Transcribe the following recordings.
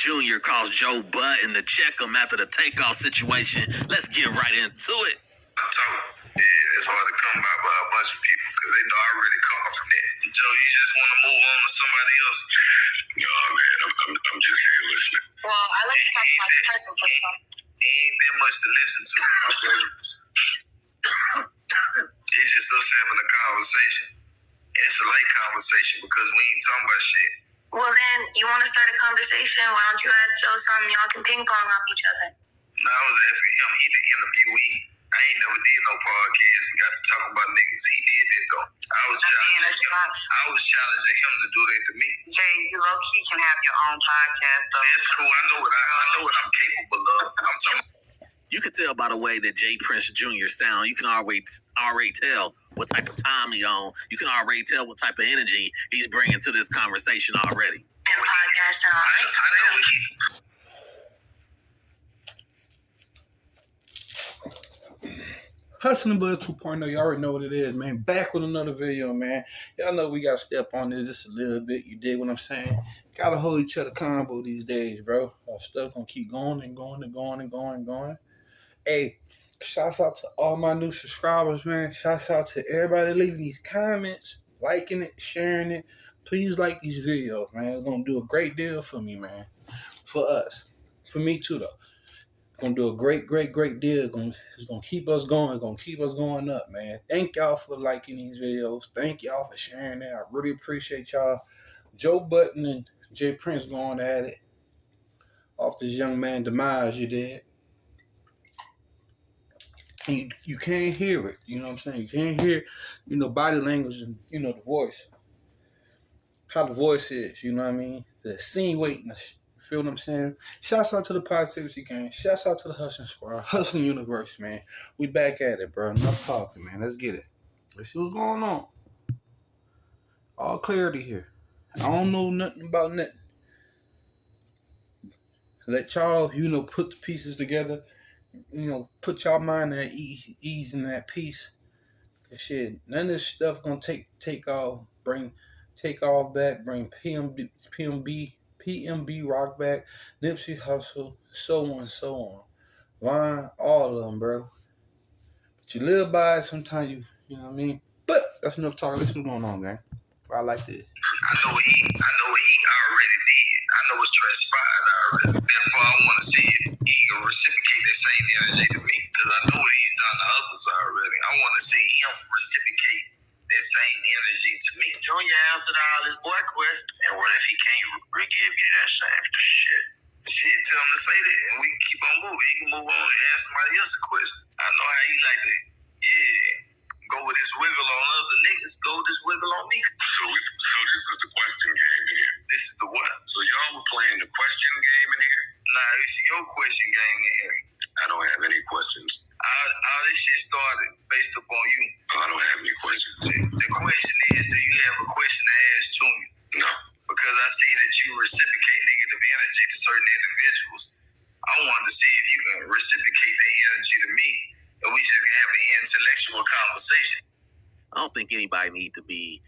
Jr. calls Joe Budden to check him after the Takeoff situation. Let's get right into it. It's hard to come by a bunch of people because they know I really come from that. Joe, you just want to move on to somebody else? No, man, I'm just here listening. Well, I like to talk about the presence of stuff. Ain't that much to listen to, my brother. It's just us having a conversation. It's a light conversation because we ain't talking about shit. Well, then, you want to start a conversation? Why don't you ask Joe something? Y'all can ping pong off each other. No, I was asking him. He the interviewee. I ain't never did no podcast and got to talk about niggas. He did that though. I was challenging him to do that to me. Jay, you low-key can have your own podcast though. It's cool. I know what I'm capable of. I'm talking. You can tell by the way that Jay Prince Jr. sound. You can already tell what type of time he on. You can already tell what type of energy he's bringing to this conversation already. And podcasting all right. I know what he. Hustling Bud 2.0, you already know what it is, man. Back with another video, man. Y'all know we got to step on this just a little bit. You dig what I'm saying? Got to hold each other accountable these days, bro. Our stuff going to keep going and going and going and going and going. Hey, shouts out to all my new subscribers, man. Shouts out to everybody leaving these comments, liking it, sharing it. Please like these videos, man. It's going to do a great deal for me, man. For us. For me, too, though. Gonna do a great deal. It's gonna keep us going. Gonna keep us going up, man. Thank y'all for liking these videos. Thank y'all for sharing it. I really appreciate y'all. Joe Budden and Jay Prince going at it off this young man Demise. You did. And you can't hear it. You know what I'm saying? You can't hear, body language and the voice. How the voice is. You know what I mean? The insinuatingness. Feel what I'm saying? Shouts out to the Positivity Gang. Shouts out to the Hustling Squad. Hustling Universe, man. We back at it, bro. Enough talking, man. Let's get it. Let's see what's going on. All clarity here. I don't know nothing about nothing. Let y'all, put the pieces together. Put y'all mind at ease and at peace. Cause shit, none of this stuff gonna take off back, bring PMB Rock back, Nipsey Hussle, so on and so on. Line, all of them, bro. But you live by it sometimes, you know what I mean? But that's enough talking. Let's move on, man. I like this. I know what he already did. I know what's transpired already. Therefore, I want to see if he can reciprocate that same energy to me. Because I know what he's done to others already. I want to see him reciprocate that same energy to me. Junior answered all his boy questions. And what if he can't give you that same shit? Shit, tell him to say that, and we can keep on moving. He can move on and ask somebody else a question. I know how you like to, go with this wiggle on other niggas. Go with this wiggle on me. So this is the question game in here. This is the what? So y'all were playing the question game in here? Nah, it's your question game in here. I don't have any questions. All this shit started based upon you. I don't have any questions. The question is, do you have a question to ask Junior? No. Because I see that you reciprocate negative energy to certain individuals. I wanted to see if you can reciprocate that energy to me, and we just can have an intellectual conversation. I don't think anybody need to be,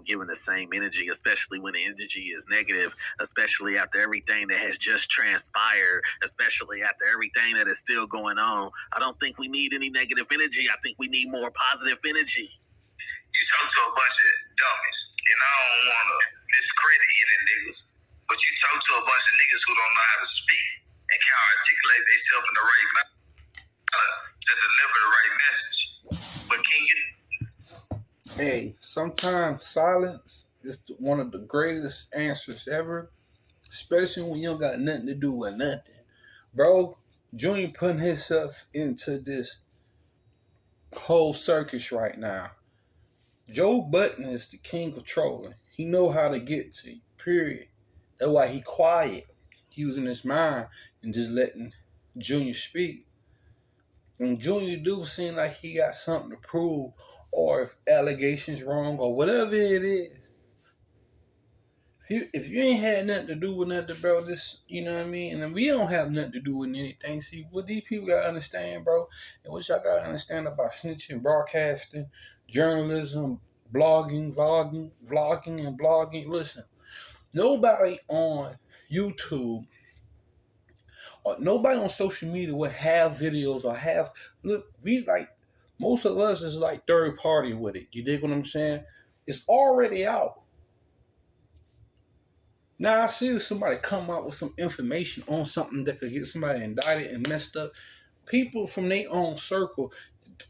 given the same energy, especially when the energy is negative, especially after everything that has just transpired, especially after everything that is still going on. I don't think we need any negative energy. I think we need more positive energy. You talk to a bunch of dummies, and I don't want to discredit any niggas, but you talk to a bunch of niggas who don't know how to speak and can't articulate themselves in the right manner to deliver the right message. But can you? Hey, sometimes silence is one of the greatest answers ever, especially when you don't got nothing to do with nothing. Bro, Junior putting himself into this whole circus right now. Joe Budden is the king of trolling. He know how to get to you, period. That's why he quiet. He was in his mind and just letting Junior speak. And Junior do seem like he got something to prove, or if allegations wrong, or whatever it is. If you ain't had nothing to do with nothing, bro, this, you know what I mean? And we don't have nothing to do with anything. See, what these people got to understand, bro, and what y'all got to understand about snitching, broadcasting, journalism, vlogging, and blogging. Listen, nobody on YouTube Nobody on social media will have videos or have look. We like most of us is like third party with it. You dig what I'm saying? It's already out. Now I see somebody come out with some information on something that could get somebody indicted and messed up. People from their own circle,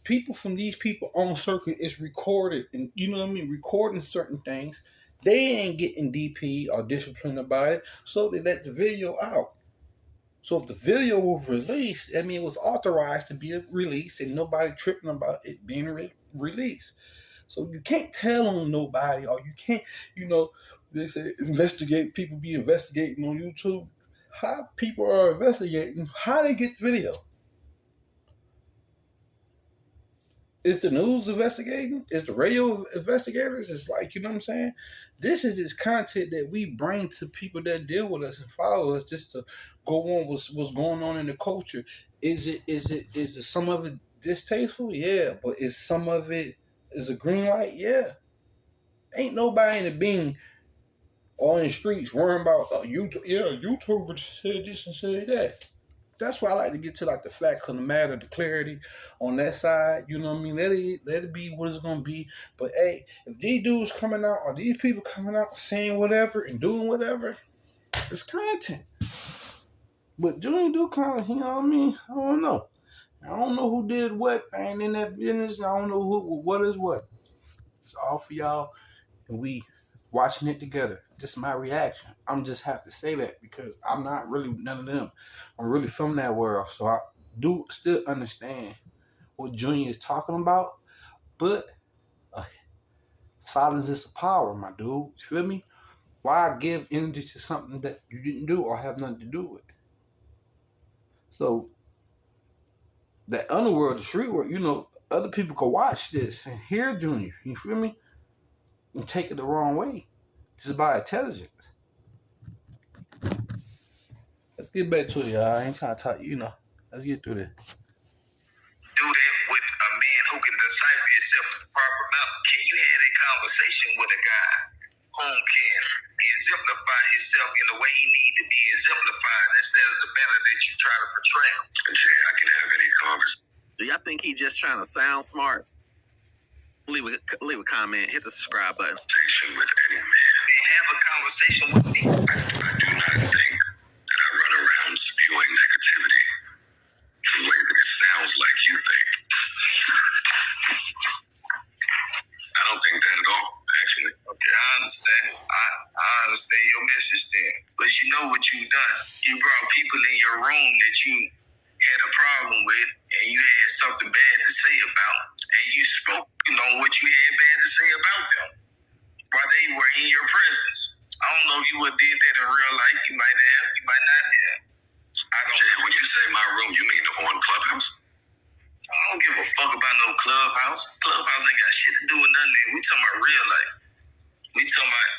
people from these people own circle is recorded, and you know what I mean, recording certain things. They ain't getting DP or disciplined about it, so they let the video out. So if the video was released, I mean, it was authorized to be released, and nobody tripping about it being released. So you can't tell on nobody, or you can't, you know, they say investigate. People be investigating on YouTube. How people are investigating? How they get the video? Is the news investigating? Is the radio investigators? It's like, you know what I'm saying? This is this content that we bring to people that deal with us and follow us just to go on what's going on in the culture. Is it some of it distasteful? Yeah. But is some of it is a green light? Yeah. Ain't nobody in the being on the streets worrying about YouTube. Yeah, YouTuber said this and said that. That's why I like to get to like the fact of the matter, the clarity on that side. You know what I mean? Let it be what it's gonna be. But hey, if these dudes coming out or these people coming out saying whatever and doing whatever, it's content. But Junior do kind of, you know what I mean? I don't know. I don't know who did what. I ain't in that business. I don't know what is what. It's all for y'all, and we watching it together. Just my reaction. I'm just have to say that because I'm not really none of them. I'm really from that world, so I do still understand what Junior is talking about. But silence is power, my dude. You feel me? Why give energy to something that you didn't do or have nothing to do with? So that underworld, the street world, you know, other people can watch this and hear Junior. You feel me? And take it the wrong way. Just by intelligence. Let's get back to it, y'all. I ain't trying to talk, you know. Let's get through this. Do that with a man who can decipher himself with the proper amount. Can you have a conversation with a guy who can exemplify himself in the way he needs to be exemplified instead of the manner that you try to portray him? Jay, I can have any conversation. Do y'all think he just trying to sound smart? Leave a comment. Hit the subscribe button. With any man. Then have a conversation with me. I do not think that I run around spewing negativity the way that it sounds like you think. I don't think that at all, actually. Okay, I understand. I understand your message then. But you know what you've done. You brought people in your room that you had a problem with and you had something bad to say about, and you spoke on what you had bad to say about them while they were in your presence. I don't know if you would have did that in real life. You might have. You might not have. I don't Jay, know. when you say my room, you mean on Clubhouse? I don't give a fuck about no Clubhouse. Clubhouse ain't got shit to do with nothing. We talking about real life. We talking about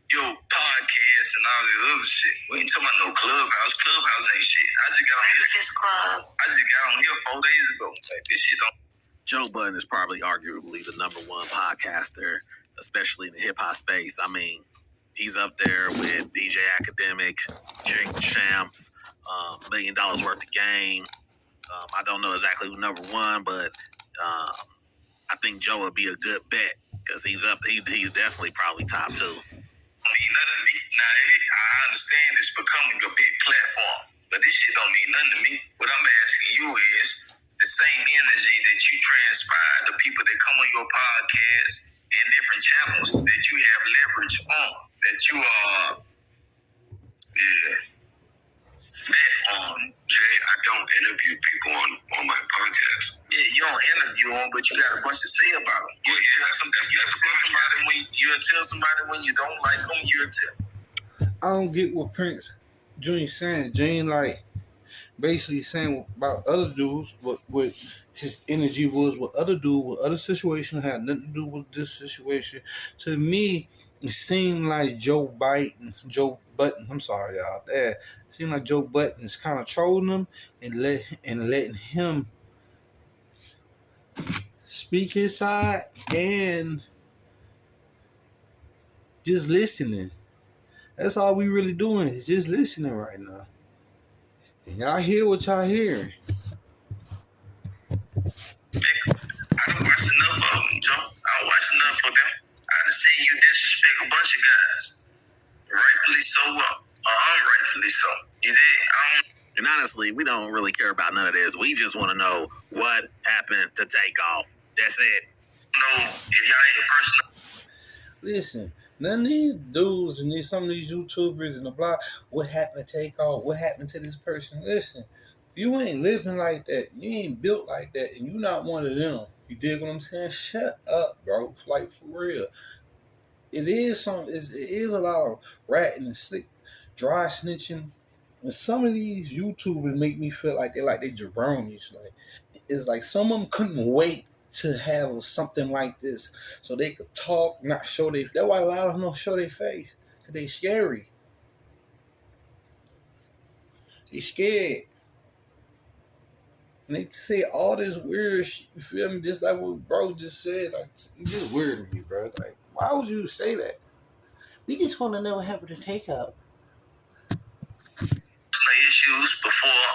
your podcast and all that other shit. We ain't talking about no Clubhouse. Clubhouse ain't shit. I just got on here. This club. I just got on here 4 days ago. Like, this shit don't. Joe Budden is probably arguably the #1 podcaster, especially in the hip hop space. I mean, he's up there with DJ Academics, Drink Champs, $1 million worth of game. I don't know exactly who #1, but I think Joe would be a good bet because he's up. He's definitely probably top 2. I mean nothing to me. Now, I understand it's becoming a big platform, but this shit don't mean nothing to me. What I'm asking you is the same energy that you transpire, the people that come on your podcast and different channels that you have leverage on, that you are, bet on. Jay, I don't interview people on my podcast. Yeah, you don't interview them, but you got a bunch to say about them. Well, yeah, You'll tell somebody when you don't like them, you'll tell. I don't get what Prince Junior saying. Jane like basically saying about other dudes what his energy was with other dudes, with other situations had nothing to do with this situation. To me, it seemed like Joe Budden, I'm sorry, y'all. It seemed like Joe Budden is kind of trolling him and letting him speak his side and just listening. That's all we really doing is just listening right now. And y'all hear what y'all hearing. I don't watch enough of them, Joe. I don't watch enough of them. I done seen you disrespect a bunch of guys. Rightfully so, or unrightfully so. You did? And honestly, we don't really care about none of this. We just want to know what happened to Takeoff. That's it. No, if y'all ain't personal. Listen, none of these dudes and some of these YouTubers and the blog, what happened to Takeoff? What happened to this person? Listen, if you ain't living like that, you ain't built like that, and you not one of them, you dig what I'm saying? Shut up, bro. Like, for real. It is a lot of ratting and slick, dry snitching. And some of these YouTubers make me feel like they jabronis. Like, it's like some of them couldn't wait to have something like this so they could talk, not show their. That's why a lot of them don't show their face, because they scary. They scared. And they say all this weird shit, you feel me? Just like what bro just said. Like, it's just weird to me, bro. Like, why would you say that? We just want to know what happened to Takeoff. Issues before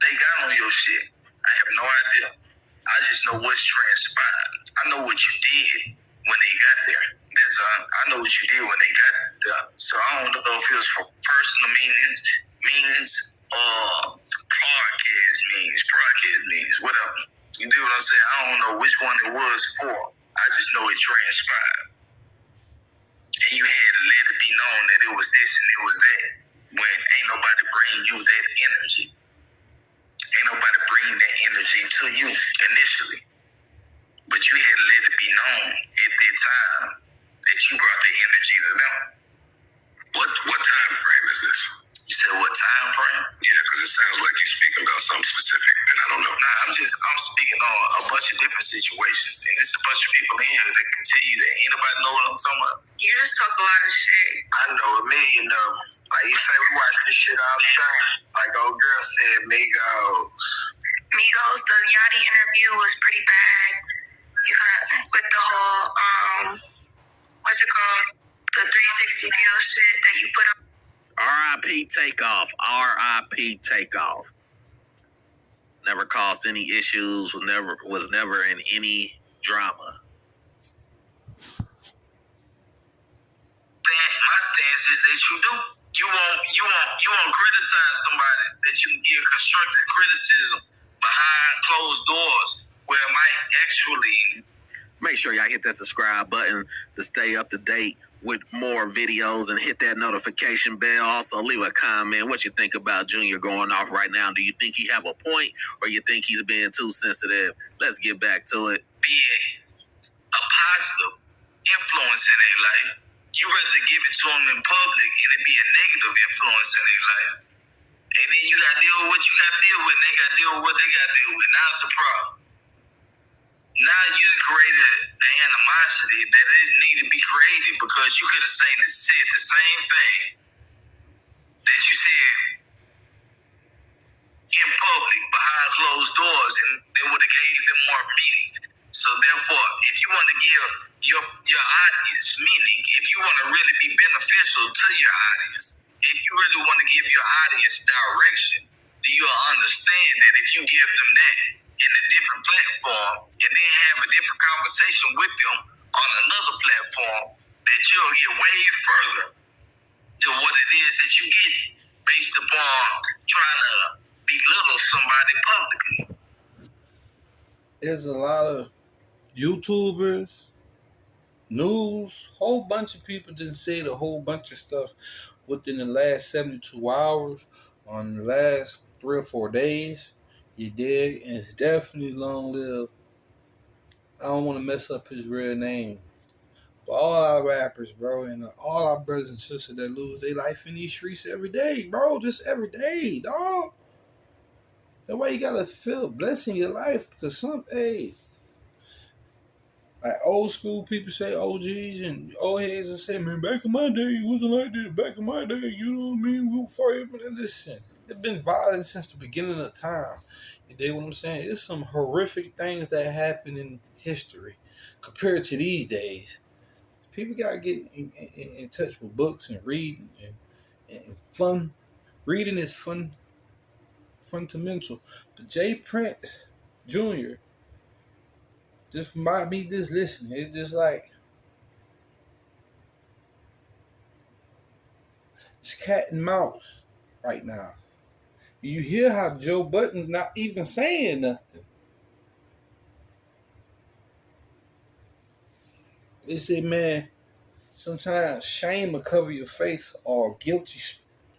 they got on your shit. I have no idea. I just know what's transpired. I know what you did when they got there. I know what you did when they got there. So I don't know if it was for personal meanings, or podcast means, whatever. You do what I'm saying? I don't know which one it was for. I just know it transpired. And you had to let it be known that it was this and it was that. When ain't nobody bring you that energy. Ain't nobody bring that energy to you initially. But you had to let it be known at that time that you brought the energy to them. What time frame is this? You said what time frame? Yeah, because it sounds like you're speaking about something specific, and I don't know. Nah, I'm speaking on a bunch of different situations. And it's a bunch of people in here that can tell you that. Anybody know what I'm talking about? You just talk a lot of shit. I know a million of them. Like you say, we watch this shit all the time. Like old girl said, Migos. Migos, the Yachty interview was pretty bad. You got with the whole what's it called? The 360 deal shit that you put on. R.I.P. Takeoff. R.I.P. Takeoff. Never caused any issues. Was never in any drama. My stance is that you do. You won't criticize somebody that you can give constructive criticism behind closed doors where it might actually. Make sure y'all hit that subscribe button to stay up to date with more videos and hit that notification bell. Also, leave a comment what you think about Junior going off right now. Do you think he have a point, or you think he's being too sensitive? Let's get back to it. Being a positive influence in their life, you rather give it to them in public and it be a negative influence in their life. And then you got to deal with what you got to deal with, and they got to deal with what they got to deal with. Now it's a problem. Now you created an animosity that didn't need to be created, because you could have said the same thing that you said in public behind closed doors, and it would have gave them more meaning. So therefore, if you want to give your audience meaning, if you want to really be beneficial to your audience, if you really want to give your audience direction, then you'll understand that if you give them that in a different platform and then have a different conversation with them on another platform, that you'll get way further than what it is that you get based upon trying to belittle somebody publicly. There's a lot of YouTubers, news, whole bunch of people just said a whole bunch of stuff within the last 72 hours, on the last 3 or 4 days. You dig? And it's definitely long lived. I don't want to mess up his real name. But all our rappers, bro, and all our brothers and sisters that lose their life in these streets every day, bro, just every day, dog. That's why you gotta feel blessed in your life, because like old school people say, OGs and old heads and say, man, back in my day, it wasn't like this. Back in my day, you know what I mean? We were fighting, but listen, it's been violent since the beginning of time. You dig what I'm saying? It's some horrific things that happen in history compared to these days. People gotta get in touch with books and reading and fun. Reading is fun. fundamental. But Jay Prince Jr., just might be just listening. It's just like it's cat and mouse right now. You hear how Joe Budden's not even saying nothing. They say, man, sometimes shame will cover your face or guilty,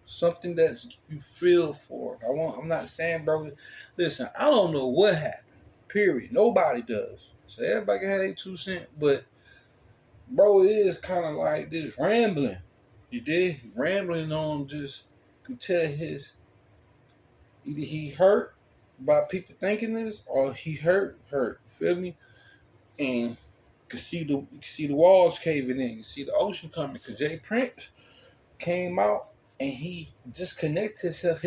something that you feel for. I'm not saying, bro. Listen, I don't know what happened. Period. Nobody does. So everybody can have their 2 cents, but bro, it is kind of like this rambling. You did rambling on just could tell his either he hurt by people thinking this or he hurt. Feel me? And you can see the walls caving in. You see the ocean coming because Jay Prince came out and he disconnected himself.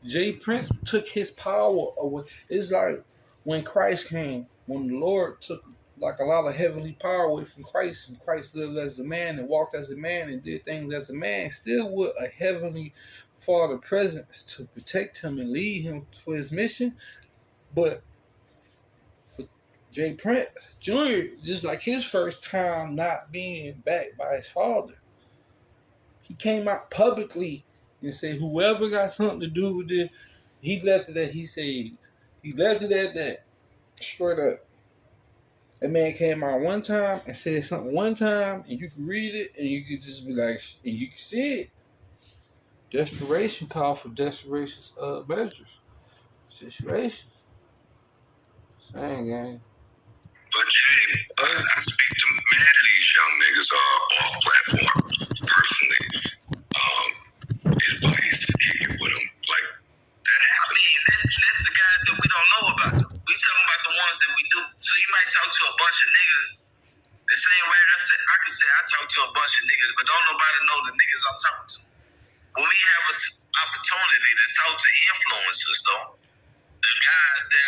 Jay Prince took his power away. It's like when Christ came, when the Lord took like a lot of heavenly power away from Christ, and Christ lived as a man and walked as a man and did things as a man, still with a heavenly Father presence to protect him and lead him for his mission. But for Jay Prince Jr., just like his first time not being backed by his father, he came out publicly and said, whoever got something to do with this, he left it at, he said, he left it at that. Straight up. That man came out one time and said something one time, and you can read it, and you can just be like, and you can see it. Desperation call for desperation measures. Situations. Same gang. But Jay, I speak to many of these young niggas off platform. Personally, advice, kick it with them. Like, That I mean, that's the guys that we don't know about. We talking about the ones that we do. So you might talk to a bunch of niggas the same way I can say I talk to a bunch of niggas, but don't nobody know the niggas I'm talking to. When we have an opportunity to talk to influencers, though, the guys that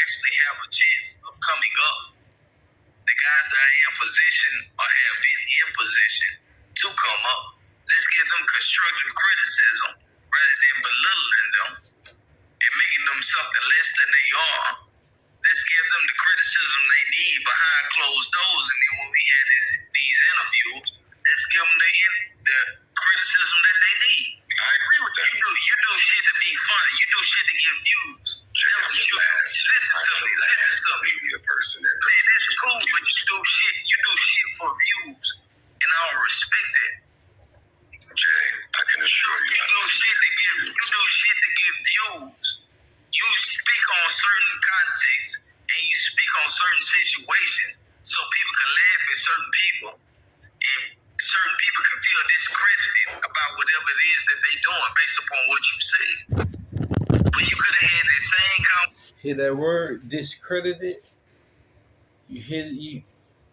actually have a chance of coming up, the guys that are in position or have been in position to come up, let's give them constructive criticism rather than belittling them and making them something less than they are. Let's give them the criticism they need behind closed doors, and then when we had these interviews, let's give them the criticism that they need. I agree with that. You do shit to be funny. You do shit to get views. Listen to me. Media person that Man, that's cool, but you do shit for views, and I don't respect that. Jay, I can assure you. You do shit to get views. You speak on certain contexts and you speak on certain situations so people can laugh at certain people and certain people can feel discredited about whatever it is that they're doing based upon what you say. But you could have had that same Hear that word, discredited? You hear you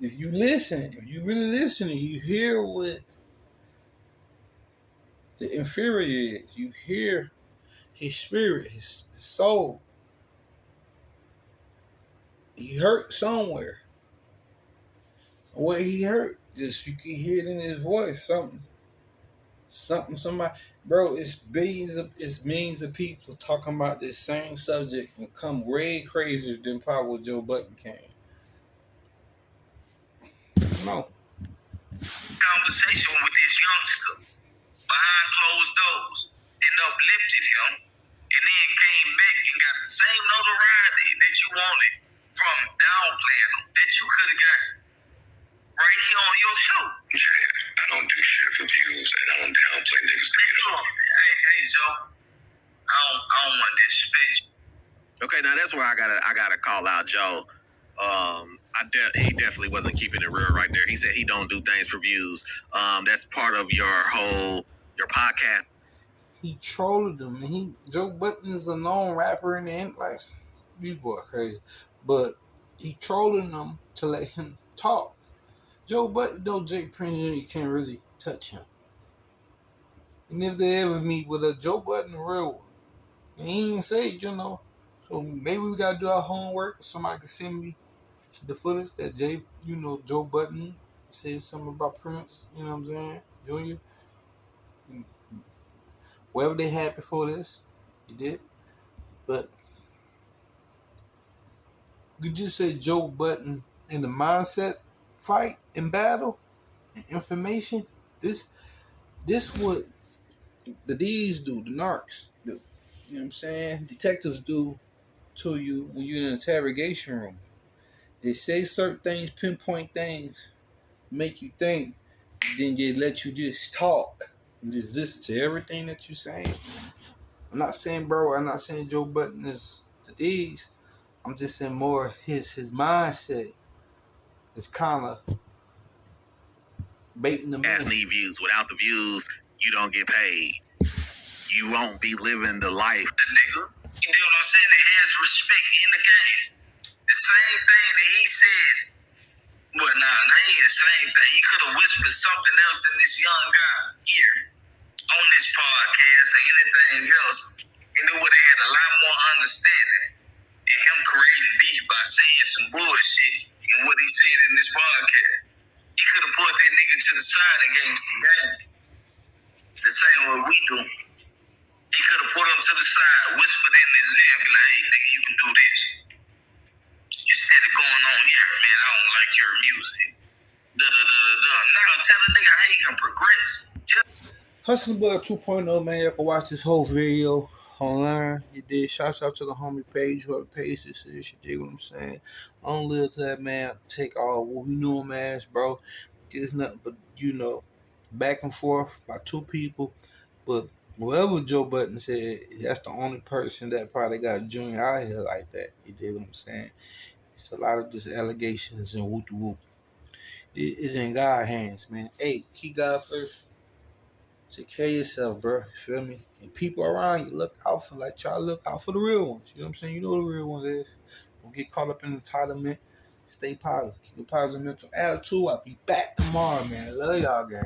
if you listen, if you really listen, you hear what the inferior is. You hear his spirit, his soul. He hurt somewhere. Where he hurt, just you can hear it in his voice. Somebody, bro. It's millions of people talking about this same subject and come way crazier than probably what Joe Budden came. No. conversation with this youngster behind closed doors and uplifted him, and then came back and got the same notoriety that you wanted from downplaying him that you could have got right here on your show. Jay, I don't do shit for views, and I don't downplay niggas to get on. Hey, Joe, I don't want to disrespect you. Okay, now that's where I gotta call out Joe. He definitely wasn't keeping it real right there. He said he don't do things for views. That's part of your podcast. He trolled him. Joe Budden is a known rapper and then like these boy crazy, but he trolling them to let him talk. Joe Budden, though Jay Prince, you can't really touch him. And if they ever meet with a Joe Budden real one, he ain't say it, So maybe we gotta do our homework. Somebody can send me the footage that Joe Budden said something about Prince, you know what I'm saying? Junior. Whatever they had before this, he did. But you just say Joe Budden in the mindset fight and battle and information. This what the D's do, the narcs do. You know what I'm saying? Detectives do to you when you're in an interrogation room. They say certain things, pinpoint things, make you think, then they let you just talk and just listen to everything that you're saying. I'm not saying Joe Budden is the D's. I'm just saying more his mindset is kind of baiting them As in. need views. Without the views, you don't get paid. You won't be living the life. The nigga, you know what I'm saying? That has respect in the game. The same thing that he said. Well, nah, ain't the same thing. He could have whispered something else in this young guy here on this podcast or anything else, and it would have had a lot more understanding. And him creating beef by saying some bullshit and what he said in this podcast. He could have put that nigga to the side and gave him some game. The same way we do. He could have put him to the side, whispered in his ear, and be like, hey, nigga, you can do this. Instead of going on here, man, I don't like your music. Now tell the nigga how he can progress. Hustling Blood 2.0, man. You can watch this whole video online. You did. Shouts out to the homie page, whoever page this is. You dig what I'm saying? I don't live to that, man. Take all what we know him as, bro. It's nothing but, back and forth by two people. But whatever Joe Budden said, that's the only person that probably got Junior out here like that. You dig what I'm saying? It's a lot of just allegations and whoop whoop. It's in God's hands, man. Hey, keep God first. Take care of yourself, bro. You feel me? And people around you, look out for, try to look out for the real ones. You know what I'm saying? You know what the real ones is. Don't get caught up in entitlement. Stay positive. Keep a positive mental attitude. I'll be back tomorrow, man. Love y'all, gang.